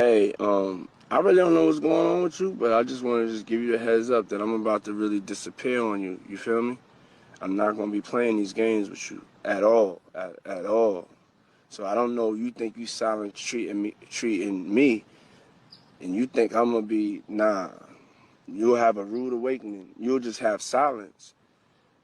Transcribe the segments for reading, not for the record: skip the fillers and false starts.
Hey, I really don't know what's going on with you, but I just want to just give you a heads up that I'm about to really disappear on you. You feel me? I'm not going to be playing these games with you at all, at all. So I don't know. You think you silent treating me, and you think I'm gonna be nah. You'll have a rude awakening. You'll just have silence,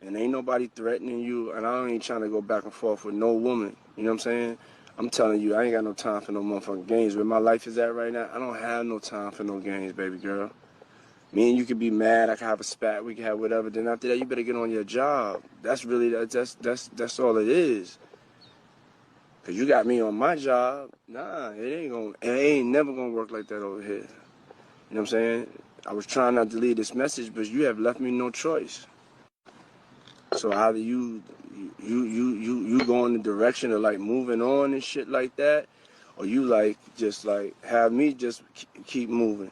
and ain't nobody threatening you. And I ain't trying to go back and forth with no woman. You know what I'm saying? I'm telling you, I ain't got no time for no motherfucking games. Where my life is at right now, I don't have no time for no games, baby girl. Me and you could be mad. I could have a spat. We could have whatever. Then after that, you better get on your job. That's really that's all it is. Cause you got me on my job. Nah, it ain't never gonna work like that over here. You know what I'm saying? I was trying not to leave this message, but you have left me no choice. So either you go in the direction of like moving on and shit like that, or you like just like have me just keep moving.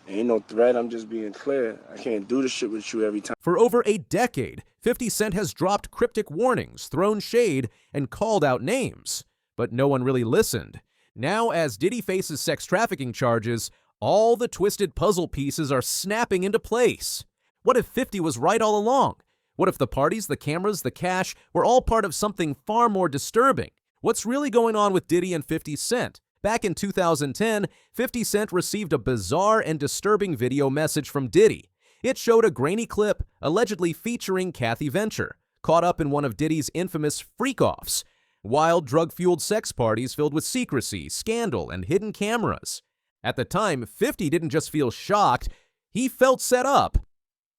Ain't no threat, I'm just being clear. I can't do this shit with you every time. For over a decade, 50 Cent has dropped cryptic warnings, thrown shade, and called out names. But no one really listened. Now, as Diddy faces sex trafficking charges, all the twisted puzzle pieces are snapping into place. What if 50 was right all along? What if the parties, the cameras, the cash were all part of something far more disturbing? What's really going on with Diddy and 50 Cent? Back in 2010, 50 Cent received a bizarre and disturbing video message from Diddy. It showed a grainy clip allegedly featuring Kathy Venture, caught up in one of Diddy's infamous freakoffs, wild drug-fueled sex parties filled with secrecy, scandal, and hidden cameras. At the time, 50 didn't just feel shocked, he felt set up.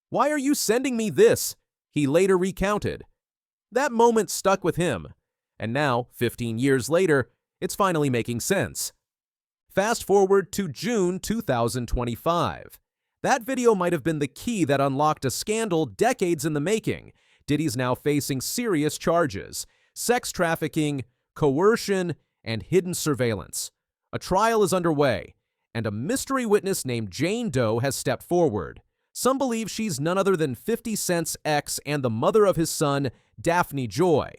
"Why are you sending me this?" he later recounted. That moment stuck with him. And now, 15 years later, it's finally making sense. Fast forward to June 2025. That video might have been the key that unlocked a scandal decades in the making. Diddy's now facing serious charges: sex trafficking, coercion, and hidden surveillance. A trial is underway, and a mystery witness named Jane Doe has stepped forward. Some believe she's none other than 50 Cent's ex and the mother of his son, Daphne Joy.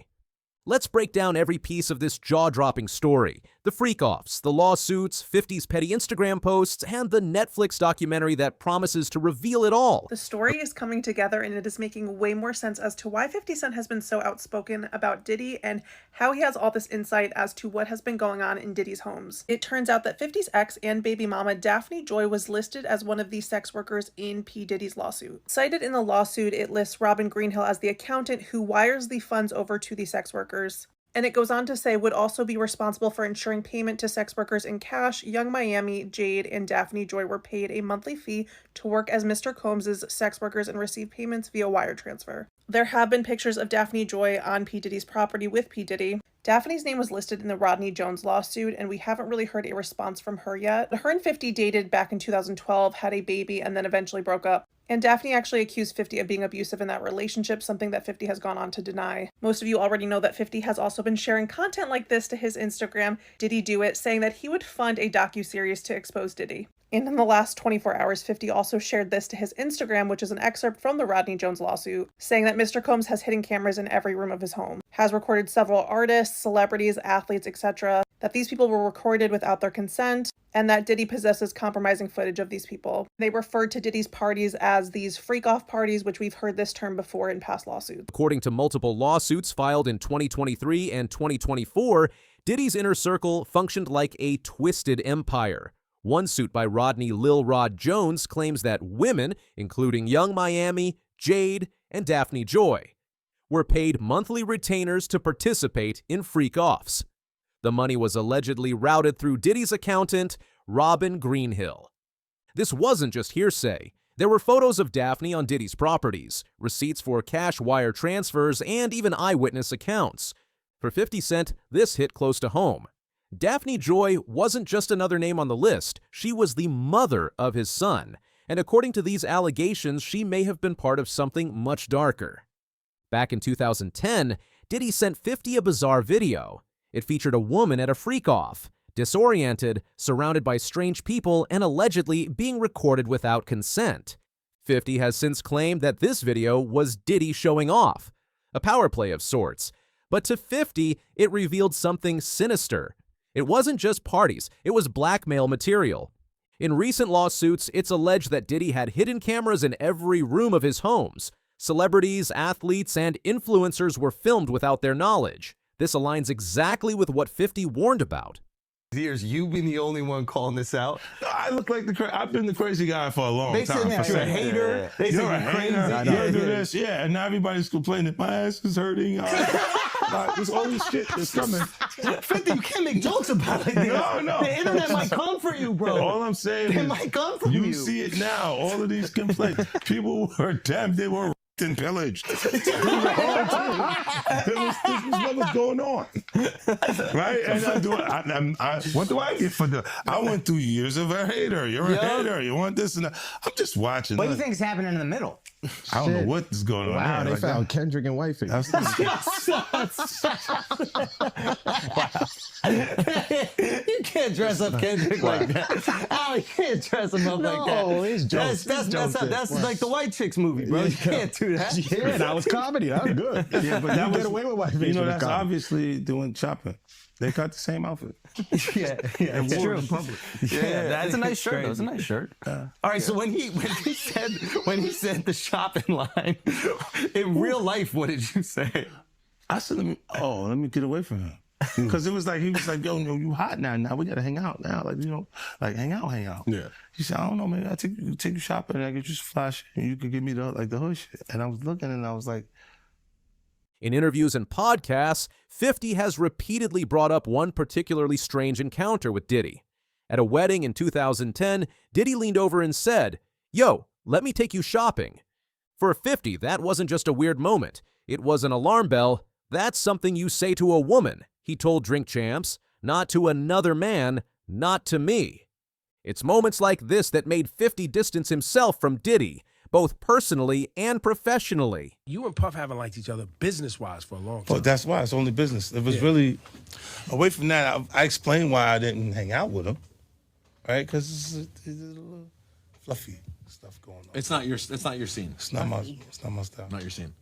Let's break down every piece of this jaw-dropping story: the freakoffs, the lawsuits, 50's petty Instagram posts, and the Netflix documentary that promises to reveal it all. The story is coming together, and it is making way more sense as to why 50 Cent has been so outspoken about Diddy and how he has all this insight as to what has been going on in Diddy's homes. It turns out that 50's ex and baby mama Daphne Joy was listed as one of the sex workers in P. Diddy's lawsuit. Cited in the lawsuit, it lists Robin Greenhill as the accountant who wires the funds over to the sex workers. And it goes on to say would also be responsible for ensuring payment to sex workers in cash. Young Miami, Jade, and Daphne Joy were paid a monthly fee to work as Mr. Combs' sex workers and receive payments via wire transfer. There have been pictures of Daphne Joy on P. Diddy's property with P. Diddy. Daphne's name was listed in the Rodney Jones lawsuit, and we haven't really heard a response from her yet. Her and 50 dated back in 2012, had a baby, and then eventually broke up. And Daphne actually accused 50 of being abusive in that relationship, something that 50 has gone on to deny. Most of you already know that 50 has also been sharing content like this to his Instagram, Diddy Do It, saying that he would fund a docuseries to expose Diddy. And in the last 24 hours, 50 also shared this to his Instagram, which is an excerpt from the Rodney Jones lawsuit, saying that Mr. Combs has hidden cameras in every room of his home, has recorded several artists, celebrities, athletes, etc., that these people were recorded without their consent, and that Diddy possesses compromising footage of these people. They referred to Diddy's parties as these freak-off parties, which we've heard this term before in past lawsuits. According to multiple lawsuits filed in 2023 and 2024, Diddy's inner circle functioned like a twisted empire. One suit by Rodney Lil Rod Jones claims that women, including Young Miami, Jade, and Daphne Joy, were paid monthly retainers to participate in freak-offs. The money was allegedly routed through Diddy's accountant, Robin Greenhill. This wasn't just hearsay. There were photos of Daphne on Diddy's properties, receipts for cash wire transfers, and even eyewitness accounts. For 50 Cent, this hit close to home. Daphne Joy wasn't just another name on the list, she was the mother of his son, and according to these allegations, she may have been part of something much darker. Back in 2010, Diddy sent 50 a bizarre video. It featured a woman at a freak-off, disoriented, surrounded by strange people, and allegedly being recorded without consent. 50 has since claimed that this video was Diddy showing off, a power play of sorts. But to 50, it revealed something sinister. It wasn't just parties, it was blackmail material. In recent lawsuits, it's alleged that Diddy had hidden cameras in every room of his homes. Celebrities, athletes, and influencers were filmed without their knowledge. This aligns exactly with what 50 warned about. Years, you been the only one calling this out. I look like I've been the crazy guy for a long They time. said you're a hater. They You're said a you're crazy. hater. You do this, yeah. And now everybody's complaining. My ass is hurting. There's all this shit that's coming. 50, you can't make jokes about it. No. The internet might come for you, bro. All I'm saying It is, might come from you. you see it now. All of these complaints. People were damned. They were and pillaged. This was what was going on, right? And what do I get for the? I went through years of a hater. You're a hater. You want this and that. I'm just watching. What do you think is happening in the middle? I don't know what is going on. Wow, there. they found Kendrick and Wifey. You can't dress up Kendrick like that. Oh, you can't dress him up like that. No, it's jokes. That's like the White Chicks movie, bro. You can't do that. Yeah, that was comedy. That was good. Yeah, but that get away with Wifey. You know, that's obviously doing shopping. They got the same outfit. Yeah, it's wore true. it in public. Yeah, that's a nice shirt. That's a nice shirt. All right, so when he said the shopping line, in real life, what did you say? I said, let me get away from him. Because he was like, yo, you hot now. Now we gotta hang out now. Like hang out. Yeah. He said, I don't know, maybe I take you shopping and I get you some flash and you could give me the hood shit. And I was looking and I was like, In interviews and podcasts, 50 has repeatedly brought up one particularly strange encounter with Diddy. At a wedding in 2010, Diddy leaned over and said, "Yo, let me take you shopping." For 50, that wasn't just a weird moment. It was an alarm bell. That's something you say to a woman, he told Drink Champs, not to another man, not to me. It's moments like this that made 50 distance himself from Diddy, both personally and professionally. You and Puff haven't liked each other business-wise for a long time. but that's why it's only business. It was really, away from that, I explained why I didn't hang out with him, right? Because it's a little fluffy stuff going on. It's not your scene. It's not my style. Not your scene.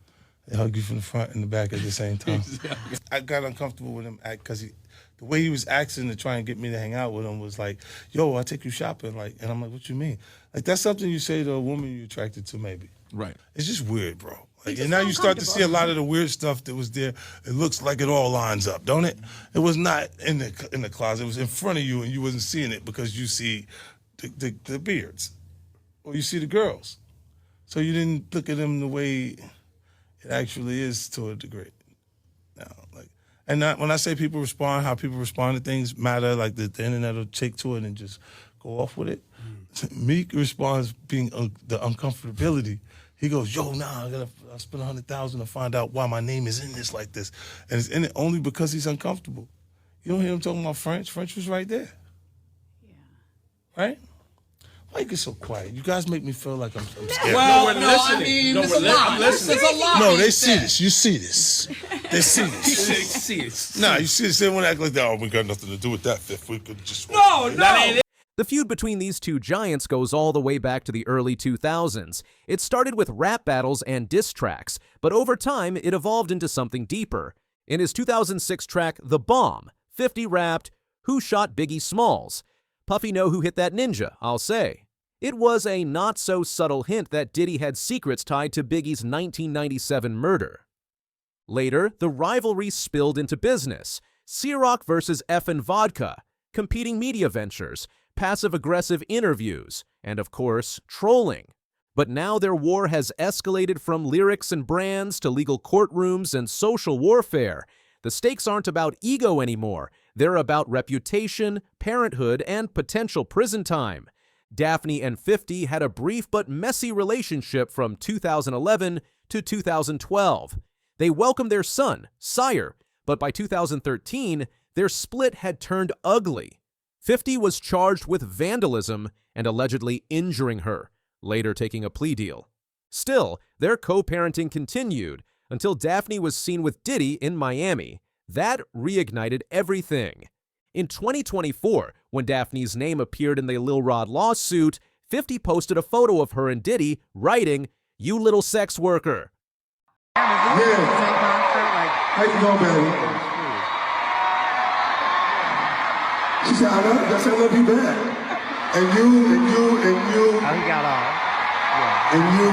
They hug you from the front and the back at the same time. I got uncomfortable with him because the way he was acting to try and get me to hang out with him was like, yo, I'll take you shopping. And I'm like, what you mean? Like, that's something you say to a woman you're attracted to, maybe. Right. It's just weird, bro. And now you start to see a lot of the weird stuff that was there. It looks like it all lines up, don't it? It was not in the closet. It was in front of you and you wasn't seeing it because you see the beards or you see the girls. So you didn't look at them the way it actually is to a degree. When I say people respond, how people respond to things matter, like the internet will take to it and just go off with it. Meek responds being the uncomfortability. He goes, yo, I'll spend $100,000 to find out why my name is in this like this. And it's in it only because he's uncomfortable. You don't hear him talking about French. French was right there. Yeah. Right? Why you get so quiet? You guys make me feel like I'm scared. Well, we're listening. There's a lot. There's a lot. No, they see this. You see this. They see this. They see it. Nah, you see this. They want to act like that. Oh, we got nothing to do with that. If we could just... No. The feud between these two giants goes all the way back to the early 2000s. It started with rap battles and diss tracks, but over time it evolved into something deeper. In his 2006 track, The Bomb, 50 rapped, "Who shot Biggie Smalls? Puffy know who hit that ninja, I'll say." It was a not-so-subtle hint that Diddy had secrets tied to Biggie's 1997 murder. Later, the rivalry spilled into business. Ciroc versus F&V Vodka, competing media ventures, passive-aggressive interviews, and of course, trolling. But now their war has escalated from lyrics and brands to legal courtrooms and social warfare. The stakes aren't about ego anymore. They're about reputation, parenthood, and potential prison time. Daphne and 50 had a brief but messy relationship from 2011 to 2012. They welcomed their son, Sire, but by 2013, their split had turned ugly. 50 was charged with vandalism and allegedly injuring her, later taking a plea deal. Still, their co-parenting continued until Daphne was seen with Diddy in Miami. That reignited everything. In 2024, when Daphne's name appeared in the Lil Rod lawsuit, 50 posted a photo of her and Diddy, writing, "You little sex worker." Yeah. How you doing, baby? She said, I love you. I said, I love you back. And you. How he got off. Yeah. And you.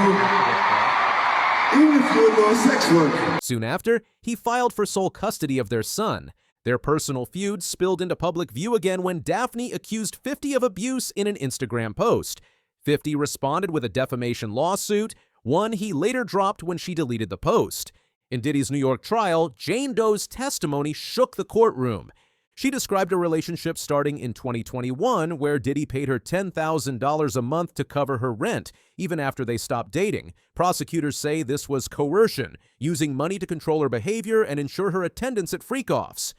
Even if you're a little sex worker. Soon after, he filed for sole custody of their son. Their personal feud spilled into public view again when Daphne accused 50 of abuse in an Instagram post. 50 responded with a defamation lawsuit, one he later dropped when she deleted the post. In Diddy's New York trial, Jane Doe's testimony shook the courtroom. She described a relationship starting in 2021 where Diddy paid her $10,000 a month to cover her rent, even after they stopped dating. Prosecutors say this was coercion, using money to control her behavior and ensure her attendance at freakoffs.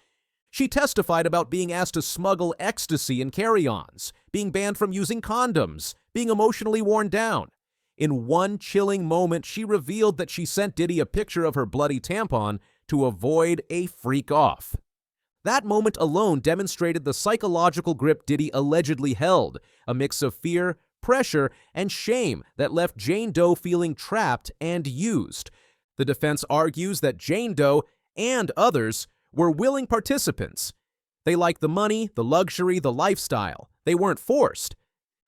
She testified about being asked to smuggle ecstasy in carry-ons, being banned from using condoms, being emotionally worn down. In one chilling moment, she revealed that she sent Diddy a picture of her bloody tampon to avoid a freak-off. That moment alone demonstrated the psychological grip Diddy allegedly held, a mix of fear, pressure, and shame that left Jane Doe feeling trapped and used. The defense argues that Jane Doe and others were willing participants. They liked the money, the luxury, the lifestyle. They weren't forced.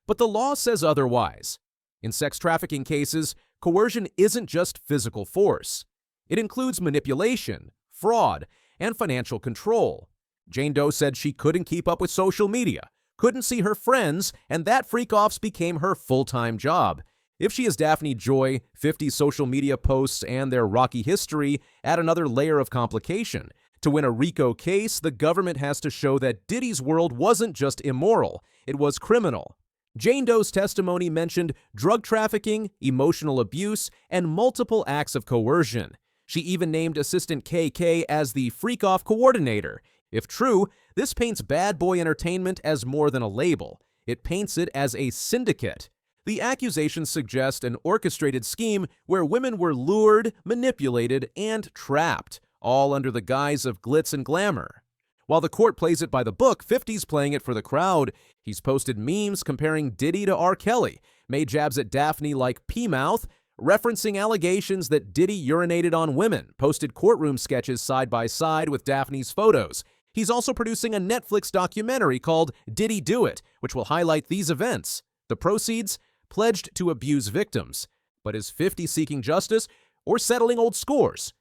But the law says otherwise. In sex trafficking cases, coercion isn't just physical force. It includes manipulation, fraud, and financial control. Jane Doe said she couldn't keep up with social media, couldn't see her friends, and that freak-offs became her full-time job. If she is Daphne Joy, 50 social media posts and their rocky history add another layer of complication. To win a RICO case, the government has to show that Diddy's world wasn't just immoral, it was criminal. Jane Doe's testimony mentioned drug trafficking, emotional abuse, and multiple acts of coercion. She even named Assistant KK as the freak-off coordinator. If true, this paints Bad Boy Entertainment as more than a label. It paints it as a syndicate. The accusations suggest an orchestrated scheme where women were lured, manipulated, and trapped, all under the guise of glitz and glamour. While the court plays it by the book, 50's playing it for the crowd. He's posted memes comparing Diddy to R. Kelly, made jabs at Daphne like P-mouth, referencing allegations that Diddy urinated on women, posted courtroom sketches side by side with Daphne's photos. He's also producing a Netflix documentary called Diddy Do It, which will highlight these events. The proceeds pledged to abuse victims. But is 50 seeking justice or settling old scores?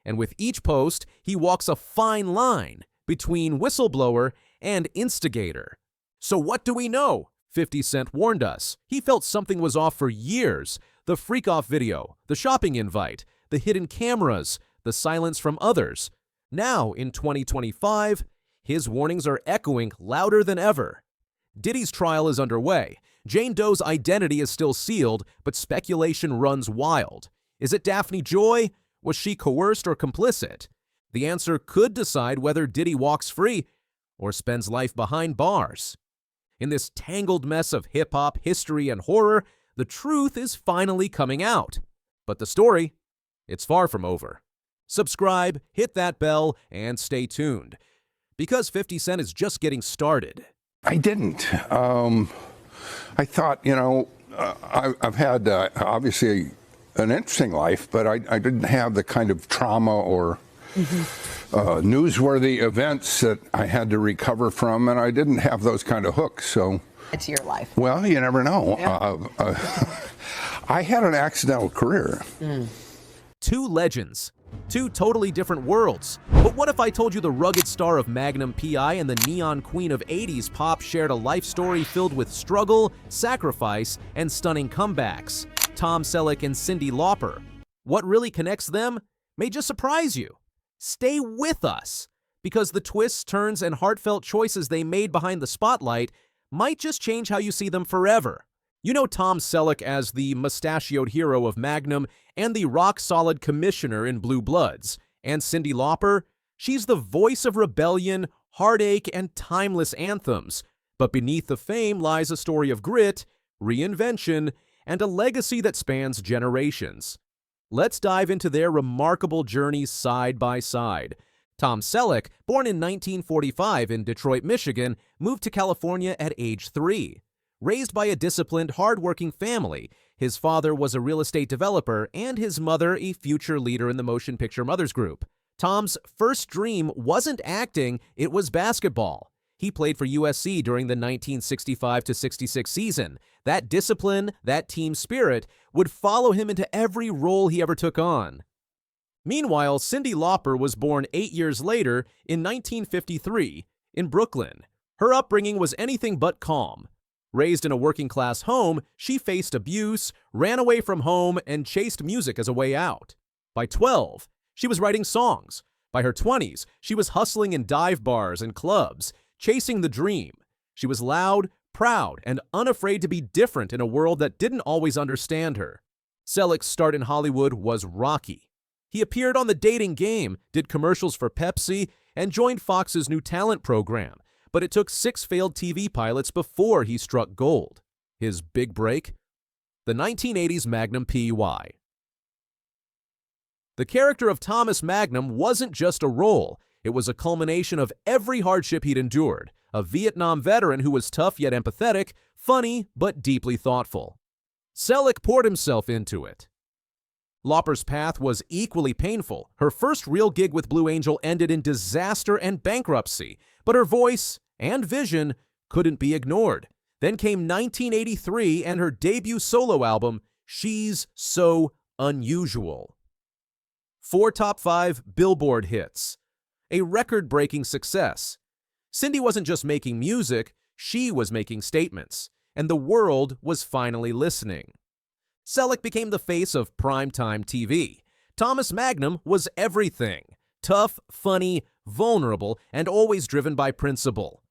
And with each post, he walks a fine line between whistleblower and instigator. So what do we know? 50 Cent warned us. He felt something was off for years. The freak-off video, the shopping invite, the hidden cameras, the silence from others. Now, in 2025, his warnings are echoing louder than ever. Diddy's trial is underway. Jane Doe's identity is still sealed, but speculation runs wild. Is it Daphne Joy? Was she coerced or complicit? The answer could decide whether Diddy walks free or spends life behind bars. In this tangled mess of hip-hop, history, and horror, the truth is finally coming out. But the story, it's far from over. Subscribe, hit that bell, and stay tuned. Because 50 Cent is just getting started. I didn't. I thought, I've had, obviously, an interesting life, but I didn't have the kind of trauma or newsworthy events that I had to recover from, and I didn't have those kind of hooks. So it's your life. Well, you never know. Yeah. I had an accidental career. Two legends, two totally different worlds. But what if I told you the rugged star of Magnum P.I. and the neon queen of 80s pop shared a life story filled with struggle, sacrifice, and stunning comebacks? Tom Selleck and Cyndi Lauper. What really connects them may just surprise you. Stay with us, because the twists, turns, and heartfelt choices they made behind the spotlight might just change how you see them forever. You know Tom Selleck as the mustachioed hero of Magnum and the rock-solid commissioner in Blue Bloods. And Cyndi Lauper? She's the voice of rebellion, heartache, and timeless anthems. But beneath the fame lies a story of grit, reinvention, and a legacy that spans generations. Let's dive into their remarkable journeys side by side. Tom Selleck, born in 1945 in Detroit, Michigan, moved to California at age 3. Raised by a disciplined, hard-working family, his father was a real estate developer and his mother a future leader in the Motion Picture Mothers Group. Tom's first dream wasn't acting, it was basketball. He played for USC during the 1965-66 season. That discipline, that team spirit, would follow him into every role he ever took on. Meanwhile, Cyndi Lauper was born 8 years later in 1953 in Brooklyn. Her upbringing was anything but calm. Raised in a working-class home, she faced abuse, ran away from home, and chased music as a way out. By 12, she was writing songs. By her 20s, she was hustling in dive bars and clubs, chasing the dream. She was loud, proud, and unafraid to be different in a world that didn't always understand her. Selleck's start in Hollywood was rocky. He appeared on The Dating Game, did commercials for Pepsi, and joined Fox's new talent program, but it took 6 failed TV pilots before he struck gold. His big break? The 1980s Magnum PY. The character of Thomas Magnum wasn't just a role, it was a culmination of every hardship he'd endured, a Vietnam veteran who was tough yet empathetic, funny but deeply thoughtful. Selleck poured himself into it. Lauper's path was equally painful. Her first real gig with Blue Angel ended in disaster and bankruptcy, but her voice and vision couldn't be ignored. Then came 1983 and her debut solo album, She's So Unusual. 4 top 5 Billboard hits. A record-breaking success. Cyndi wasn't just making music, she was making statements, and the world was finally listening. Selleck became the face of primetime TV. Thomas Magnum was everything. Tough, funny, vulnerable, and always driven by principle.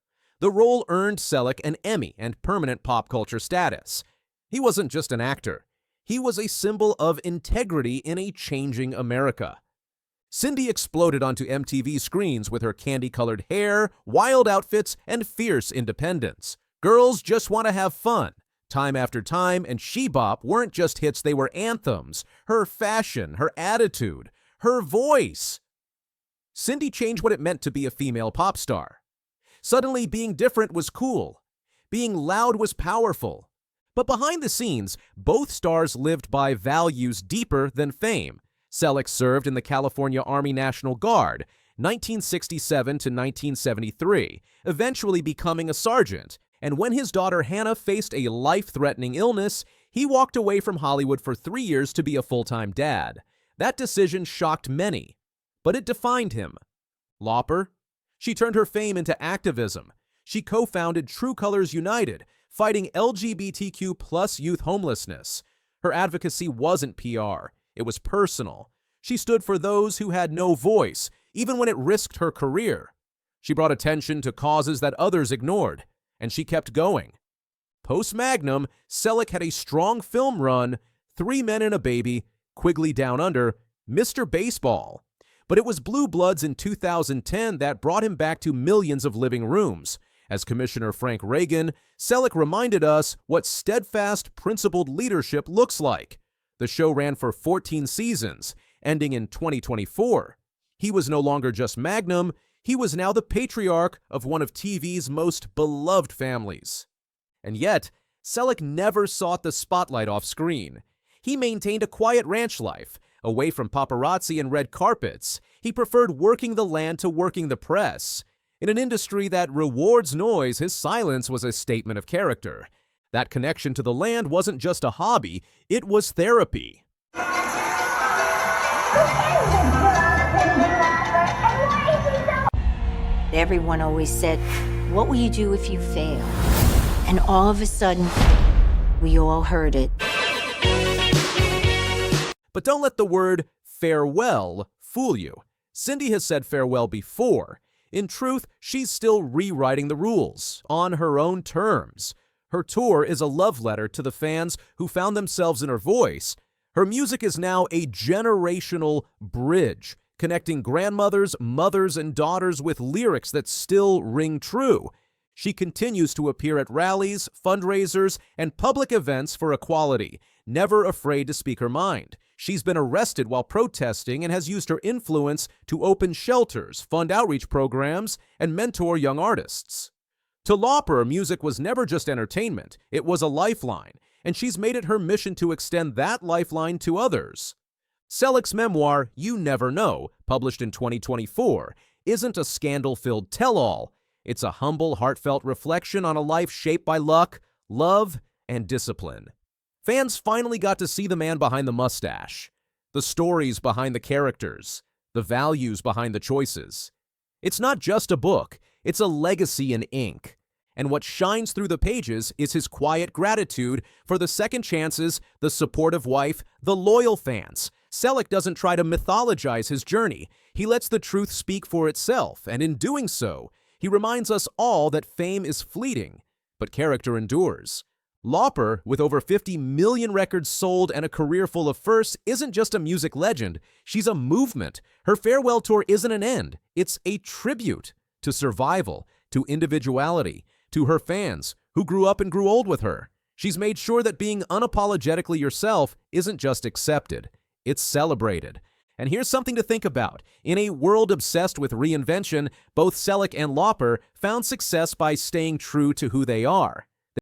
The role earned Selleck an Emmy and permanent pop culture status. He wasn't just an actor. He was a symbol of integrity in a changing America. Cyndi exploded onto MTV screens with her candy-colored hair, wild outfits, and fierce independence. Girls just want to have fun. Time after time, and She Bop weren't just hits, they were anthems. Her fashion, her attitude, her voice. Cyndi changed what it meant to be a female pop star. Suddenly, being different was cool. Being loud was powerful. But behind the scenes, both stars lived by values deeper than fame. Selleck served in the California Army National Guard, 1967 to 1973, eventually becoming a sergeant. And when his daughter Hannah faced a life-threatening illness, he walked away from Hollywood for 3 years to be a full-time dad. That decision shocked many, but it defined him. Lauper? She turned her fame into activism. She co-founded True Colors United, fighting LGBTQ+ youth homelessness. Her advocacy wasn't PR, it was personal. She stood for those who had no voice, even when it risked her career. She brought attention to causes that others ignored. And she kept going. Post-Magnum, Selleck had a strong film run, 3 Men and a Baby, Quigley Down Under, Mr. Baseball. But it was Blue Bloods in 2010 that brought him back to millions of living rooms. As Commissioner Frank Reagan, Selleck reminded us what steadfast, principled leadership looks like. The show ran for 14 seasons, ending in 2024. He was no longer just Magnum, he was now the patriarch of one of TV's most beloved families. And yet, Selleck never sought the spotlight off screen. He maintained a quiet ranch life, away from paparazzi and red carpets. He preferred working the land to working the press. In an industry that rewards noise, his silence was a statement of character. That connection to the land wasn't just a hobby, it was therapy. Everyone always said, "What will you do if you fail?" And all of a sudden, we all heard it. But don't let the word farewell fool you. Cyndi has said farewell before. In truth, she's still rewriting the rules, on her own terms. Her tour is a love letter to the fans who found themselves in her voice. Her music is now a generational bridge, connecting grandmothers, mothers, and daughters with lyrics that still ring true. She continues to appear at rallies, fundraisers, and public events for equality, never afraid to speak her mind. She's been arrested while protesting and has used her influence to open shelters, fund outreach programs, and mentor young artists. To Lauper, music was never just entertainment, it was a lifeline, and she's made it her mission to extend that lifeline to others. Selleck's memoir, You Never Know, published in 2024, isn't a scandal-filled tell-all. It's a humble, heartfelt reflection on a life shaped by luck, love, and discipline. Fans finally got to see the man behind the mustache, the stories behind the characters, the values behind the choices. It's not just a book, it's a legacy in ink. And what shines through the pages is his quiet gratitude for the second chances, the supportive wife, the loyal fans. Selleck doesn't try to mythologize his journey. He lets the truth speak for itself, and in doing so, he reminds us all that fame is fleeting, but character endures. Lauper, with over 50 million records sold and a career full of firsts, isn't just a music legend, she's a movement. Her farewell tour isn't an end, it's a tribute to survival, to individuality, to her fans, who grew up and grew old with her. She's made sure that being unapologetically yourself isn't just accepted, it's celebrated. And here's something to think about. In a world obsessed with reinvention, both Selleck and Lauper found success by staying true to who they are.